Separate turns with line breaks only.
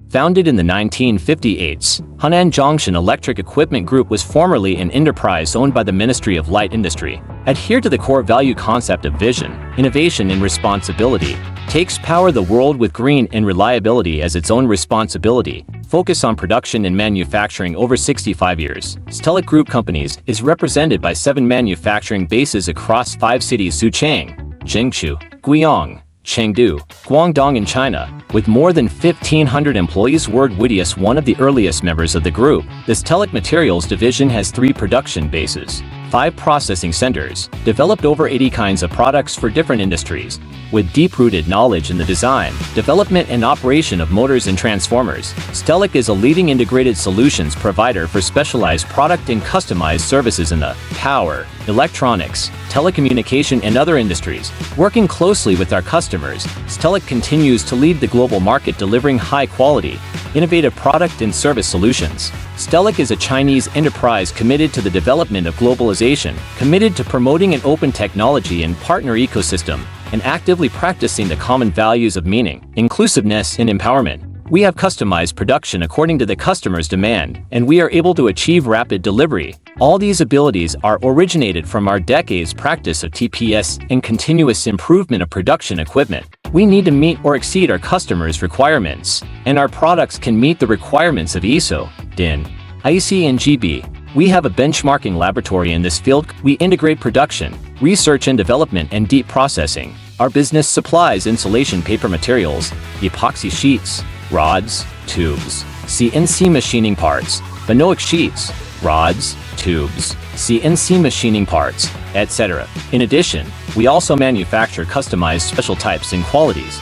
Founded in the 1958s, Hunan Zhongshan Electric Equipment Group was formerly an enterprise owned by the Ministry of Light Industry. Adhere to the core value concept of vision, innovation and responsibility. Takes power the world with green and reliability as its own responsibility. Focus on production and manufacturing over 65 years. Stellic Group Companies is represented by 7 manufacturing bases across 5 cities: Suchang, Jiangsu, Guiyang, Chengdu, Guangdong in China. With more than 1,500 employees, Word Wittius, one of the earliest members of the group, the Stellic Materials division has 3 production bases, 5 processing centers, developed over 80 kinds of products for different industries. With deep-rooted knowledge in the design, development and operation of motors and transformers, Stellic is a leading integrated solutions provider for specialized product and customized services in the power, electronics, telecommunication and other industries. Working closely with our customers, Stellic continues to lead the global market, delivering high-quality, innovative product and service solutions. Stellic is a Chinese enterprise committed to the development of globalization, committed to promoting an open technology and partner ecosystem, and actively practicing the common values of meaning, inclusiveness, and empowerment. We have customized production according to the customer's demand, and we are able to achieve rapid delivery. All these abilities are originated from our decades practice of TPS and continuous improvement of production equipment. We need to meet or exceed our customers' requirements, and our products can meet the requirements of ISO, DIN, IEC and GB. We have a benchmarking laboratory in this field. We integrate production, research and development and deep processing. Our business supplies insulation paper materials, epoxy sheets, rods, tubes, CNC machining parts, Benoic sheets, rods, tubes, CNC machining parts, etc. In addition, we also manufacture customized special types and qualities.